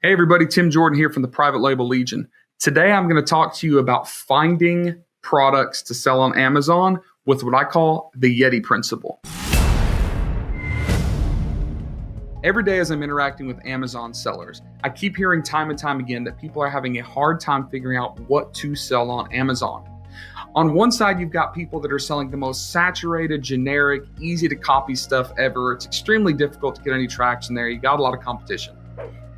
Hey everybody, Tim Jordan here from the Private Label Legion. Today I'm going to talk to you about finding products to sell on Amazon with what I call the Yeti principle. Every day as I'm interacting with Amazon sellers, I keep hearing time and time again that people are having a hard time figuring out what to sell on Amazon. On one side, you've got people that are selling the most saturated, generic, easy to copy stuff ever. It's extremely difficult to get any traction there. You got a lot of competition.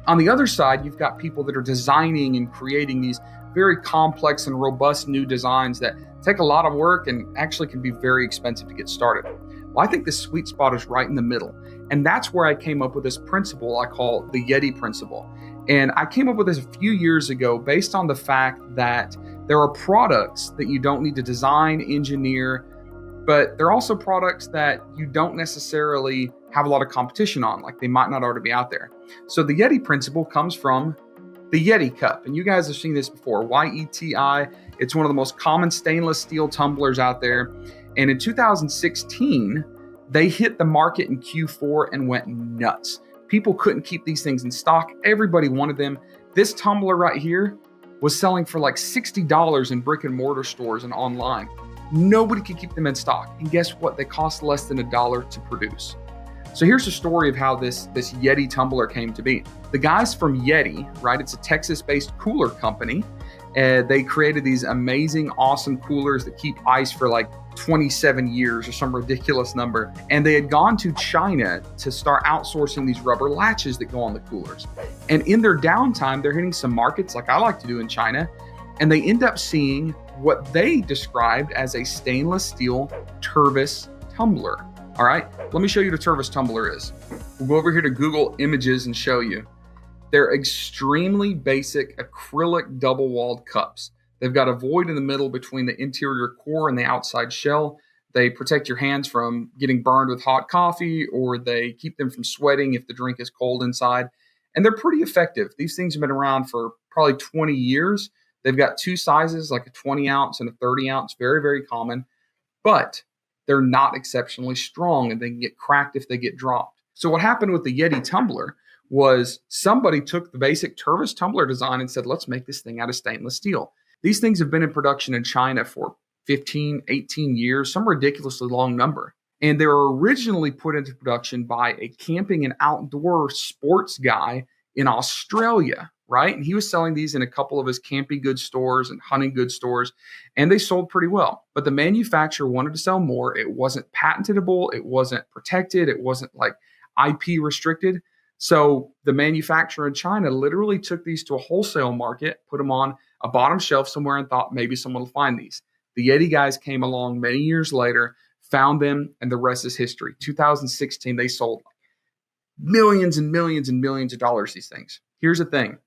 On the other side, you've got people that are designing and creating these very complex and robust new designs that take a lot of work and actually can be very expensive to get started. Well, I think the sweet spot is right in the middle. And that's where I came up with this principle I call the Yeti principle. And I came up with this a few years ago based on the fact that there are products that you don't need to design, engineer, but there are also products that you don't necessarily have a lot of competition on, like they might not already be out there. So the Yeti principle comes from the Yeti Cup, and you guys have seen this before, YETI. It's one of the most common stainless steel tumblers out there. And in 2016, they hit the market in Q4 and went nuts. People couldn't keep these things in stock. Everybody wanted them. This tumbler right here was selling for like $60 in brick and mortar stores and online. Nobody could keep them in stock. And guess what? They cost less than $1 to produce. So here's the story of how this Yeti tumbler came to be. The guys from Yeti, right? It's a Texas-based cooler company. They created these amazing, awesome coolers that keep ice for like 27 years or some ridiculous number. And they had gone to China to start outsourcing these rubber latches that go on the coolers. And in their downtime, they're hitting some markets like I like to do in China. And they end up seeing what they described as a stainless steel Tervis tumbler. All right, let me show you what a Tervis tumbler is. We'll go over here to Google Images and show you. They're extremely basic acrylic double-walled cups. They've got a void in the middle between the interior core and the outside shell. They protect your hands from getting burned with hot coffee, or they keep them from sweating if the drink is cold inside. And they're pretty effective. These things have been around for probably 20 years. They've got two sizes, like a 20 ounce and a 30 ounce, very, very common, but they're not exceptionally strong and they can get cracked if they get dropped. So what happened with the Yeti tumbler was somebody took the basic Tervis tumbler design and said, let's make this thing out of stainless steel. These things have been in production in China for 15, 18 years, some ridiculously long number. And they were originally put into production by a camping and outdoor sports guy in Australia, right? And he was selling these in a couple of his camping goods stores and hunting goods stores, and they sold pretty well. But the manufacturer wanted to sell more. It wasn't patentable. It wasn't protected. It wasn't like IP restricted. So the manufacturer in China literally took these to a wholesale market, put them on a bottom shelf somewhere and thought maybe someone will find these. The Yeti guys came along many years later, found them, and the rest is history. 2016, they sold millions and millions and millions of dollars, these things. Here's the thing.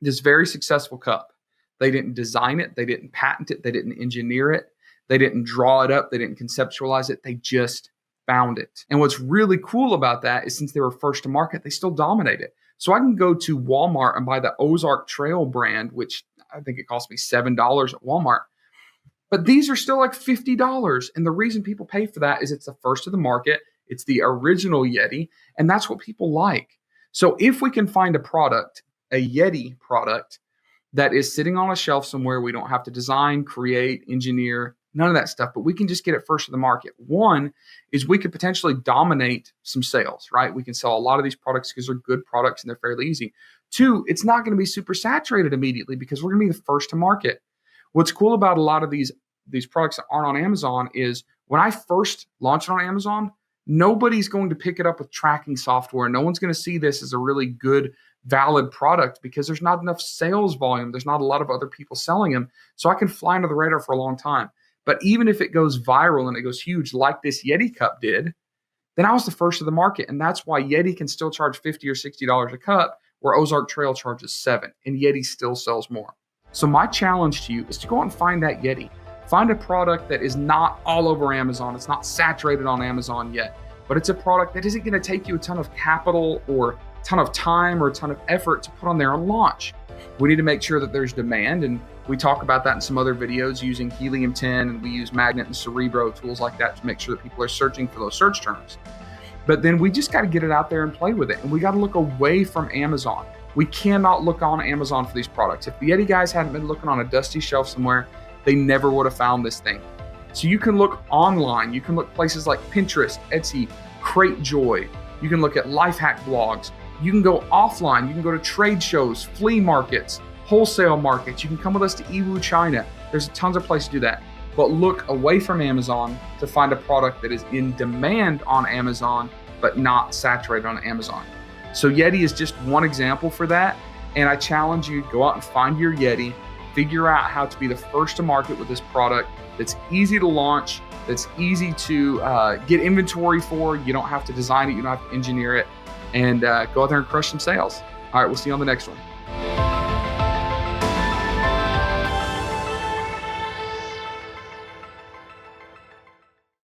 This very successful cup, they didn't design it. They didn't patent it. They didn't engineer it. They didn't draw it up. They didn't conceptualize it. They just found it. And what's really cool about that is since they were first to market, they still dominate it. So I can go to Walmart and buy the Ozark Trail brand, which I think it cost me $7 at Walmart. But these are still like $50. And the reason people pay for that is it's the first to the market. It's the original Yeti. And that's what people like. So if we can find a product, a Yeti product that is sitting on a shelf somewhere, we don't have to design, create, engineer, none of that stuff, but we can just get it first to the market. One is we could potentially dominate some sales, right? We can sell a lot of these products because they're good products and they're fairly easy. Two, it's not going to be super saturated immediately because we're going to be the first to market. What's cool about a lot of these products that aren't on Amazon is when I first launched it on Amazon, nobody's going to pick it up with tracking software. No one's going to see this as a really good, valid product because there's not enough sales volume. There's not a lot of other people selling them. So I can fly under the radar for a long time. But even if it goes viral and it goes huge like this Yeti Cup did, then I was the first to the market. And that's why Yeti can still charge $50 or $60 a cup, where Ozark Trail charges $7, and Yeti still sells more. So my challenge to you is to go out and find that Yeti. Find a product that is not all over Amazon. It's not saturated on Amazon yet, but it's a product that isn't going to take you a ton of capital or a ton of time or a ton of effort to put on there and launch. We need to make sure that there's demand, and we talk about that in some other videos using Helium-10, and we use Magnet and Cerebro, tools like that to make sure that people are searching for those search terms. But then we just got to get it out there and play with it. And we got to look away from Amazon. We cannot look on Amazon for these products. If the Yeti guys hadn't been looking on a dusty shelf somewhere, they never would have found this thing. So you can look online. You can look places like Pinterest, Etsy, Cratejoy. You can look at life hack blogs. You can go offline. You can go to trade shows, flea markets, wholesale markets. You can come with us to Yiwu, China. There's tons of places to do that. But look away from Amazon to find a product that is in demand on Amazon, but not saturated on Amazon. So Yeti is just one example for that. And I challenge you, go out and find your Yeti, figure out how to be the first to market with this product that's easy to launch, that's easy to get inventory for. You don't have to design it, you don't have to engineer it, and go out there and crush some sales. All right, we'll see you on the next one.